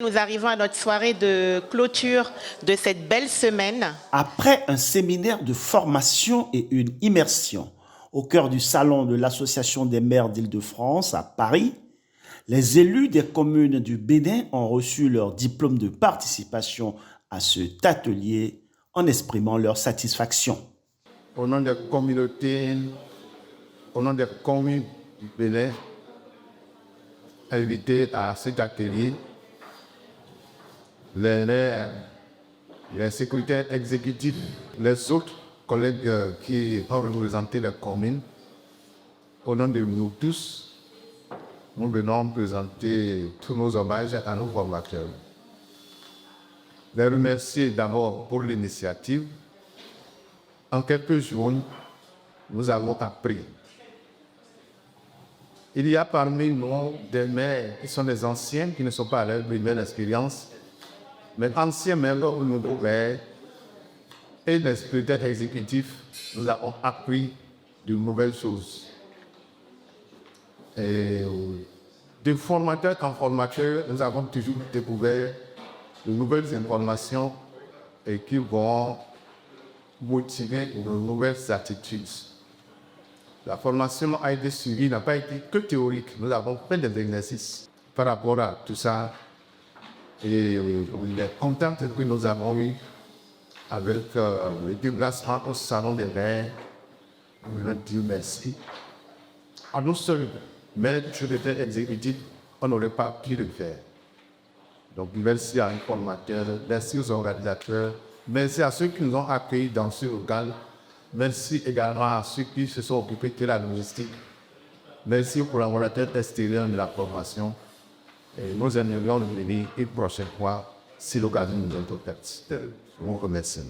Nous arrivons à notre soirée de clôture de cette belle semaine. Après un séminaire de formation et une immersion au cœur du salon de l'Association des maires d'Île-de-France à Paris, les élus des communes du Bénin ont reçu leur diplôme de participation à cet atelier en exprimant leur satisfaction. Au nom des communautés, au nom des communes du Bénin, invités à cet atelier, les secrétaires exécutifs, les autres collègues qui ont représenté les communes, au nom de nous tous, nous venons présenter tous nos hommages à nos formateurs. Les remercier d'abord pour l'initiative. En quelques jours, nous avons appris. Il y a parmi nous des maires qui sont des anciens, qui ne sont pas à leur première expérience, mais anciens membres ou nouveaux maires et les secrétaires exécutifs, nous avons appris de nouvelles choses. Et de formateur en formateur, nous avons toujours découvert de nouvelles informations et qui vont motiver de nouvelles attitudes. La formation a été suivie, n'a pas été que théorique. Nous avons fait des exercices par rapport à tout ça. Et les contacts que nous avons eus avec le déplacement au salon des maires, nous leur disons merci. À nous seuls, mais je l'étais exécutif, on n'aurait pas pu le faire. Donc merci à un formateur, merci aux organisateurs, merci à ceux qui nous ont accueillis dans ce local. Merci également à ceux qui se sont occupés de la logistique. Merci aux collaborateurs extérieurs de la formation. Et nous aimerions venir une prochaine fois si l'occasion nous est offerte. Je vous remercie.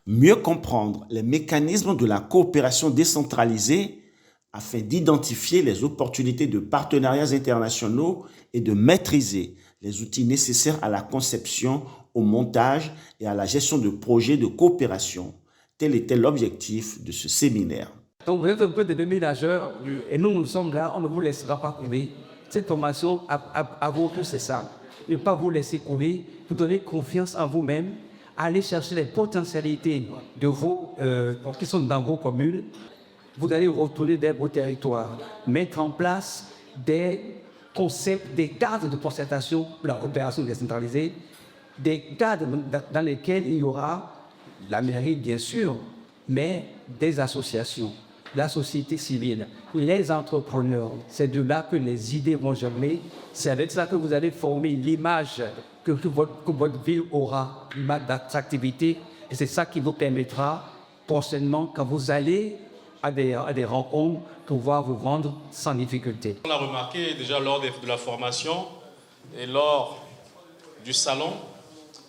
Mieux comprendre les mécanismes de la coopération décentralisée afin d'identifier les opportunités de partenariats internationaux et de maîtriser les outils nécessaires à la conception, au montage et à la gestion de projets de coopération. Tel était l'objectif de ce séminaire. Donc vous êtes un peu des déménageurs et nous sommes là, on ne vous laissera pas couler. Cette formation, à vous tous, c'est ça. Ne pas vous laisser couler, vous donner confiance en vous-même, aller chercher les potentialités de vos, qui sont dans vos communes. Vous allez retourner dans vos territoires, mettre en place des concepts, des cadres de concertation pour la coopération décentralisée, des cadres dans lesquels il y aura la mairie, bien sûr, mais des associations, la société civile, les entrepreneurs. C'est de là que les idées vont germer. C'est avec ça que vous allez former l'image que votre ville aura, l'image d'attractivité. Et c'est ça qui vous permettra prochainement, quand vous allez à des rencontres, pouvoir vous vendre sans difficulté. On l'a remarqué déjà lors de la formation et lors du salon,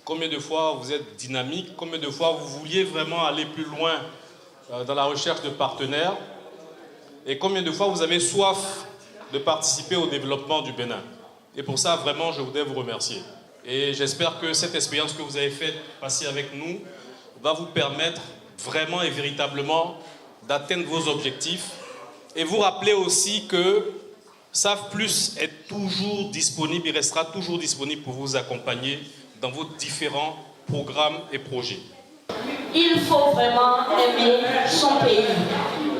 combien de fois vous êtes dynamique, combien de fois vous vouliez vraiment aller plus loin dans la recherche de partenaires et combien de fois vous avez soif de participer au développement du Bénin. Et pour ça, vraiment, je voudrais vous remercier. Et j'espère que cette expérience que vous avez faite passer avec nous va vous permettre vraiment et véritablement d'atteindre vos objectifs et vous rappeler aussi que SAV Plus est toujours disponible, il restera toujours disponible pour vous accompagner dans vos différents programmes et projets. Il faut vraiment aimer son pays,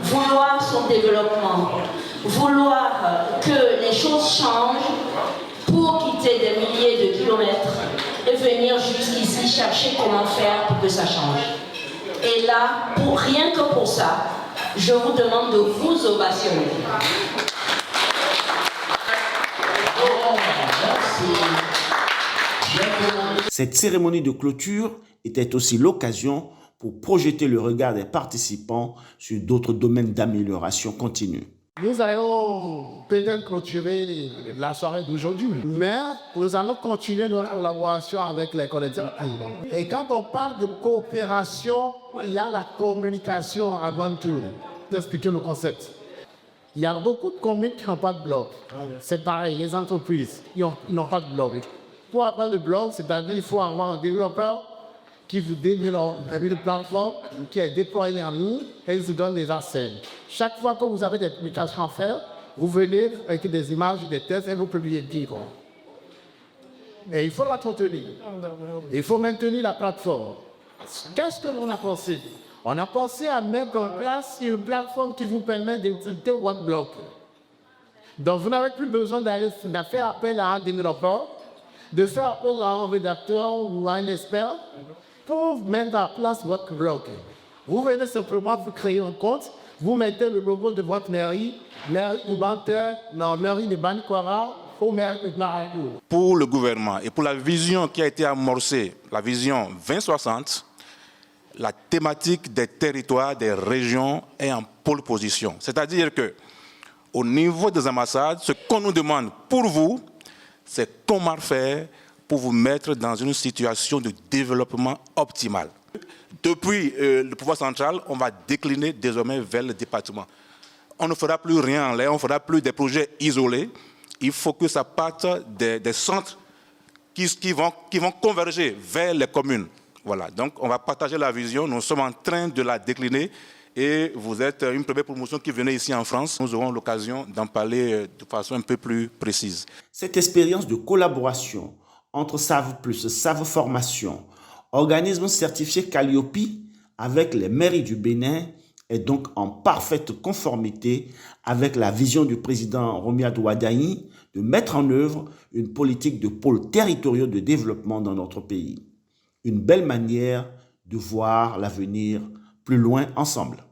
vouloir son développement, vouloir que les choses changent pour quitter des milliers de kilomètres et venir jusqu'ici chercher comment faire pour que ça change. Et là, rien que pour ça, je vous demande de vous ovationner. Cette cérémonie de clôture était aussi l'occasion pour projeter le regard des participants sur d'autres domaines d'amélioration continue. Nous allons peut-être clôturer la soirée d'aujourd'hui, mais nous allons continuer notre collaboration avec les collectivités. Et quand on parle de coopération, il y a la communication avant tout. D'expliquer le concept. Il y a beaucoup de communes qui n'ont pas de blog. C'est pareil, les entreprises, ils n'ont pas de blog. Pour avoir le blog, c'est-à-dire qu'il faut avoir un développeur qui vous développe une plateforme qui est déployée en ligne et ils vous donne des accès. Chaque fois que vous avez des publications à faire, vous venez avec des images, des tests et vous publiez le livre. Et il faut la contenir. Il faut maintenir la plateforme. Qu'est-ce que l'on a pensé? On a pensé à mettre en place une plateforme qui vous permet d'utiliser OneBlock. Donc, vous n'avez plus besoin d'aller faire appel à un développeur, de faire appel à un rédacteur ou à un expert pour mettre en place votre blog. Vous venez simplement vous créer un compte, vous mettez le logo de votre mairie de Banikwara ou mairie de Marabou. Pour le gouvernement et pour la vision qui a été amorcée, la vision 2060, la thématique des territoires, des régions est en pole position. C'est-à-dire que au niveau des ambassades, ce qu'on nous demande pour vous, c'est comment faire pour vous mettre dans une situation de développement optimal. Depuis le pouvoir central, on va décliner désormais vers le département. On ne fera plus rien en l'air, on ne fera plus des projets isolés. Il faut que ça parte des centres qui vont converger vers les communes. Voilà, donc on va partager la vision, nous sommes en train de la décliner et vous êtes une première promotion qui venait ici en France. Nous aurons l'occasion d'en parler de façon un peu plus précise. Cette expérience de collaboration entre Save Plus, Save Formation, organisme certifié Calliope avec les mairies du Bénin est donc en parfaite conformité avec la vision du président Romuald Wadaï de mettre en œuvre une politique de pôles territoriaux de développement dans notre pays. Une belle manière de voir l'avenir plus loin ensemble.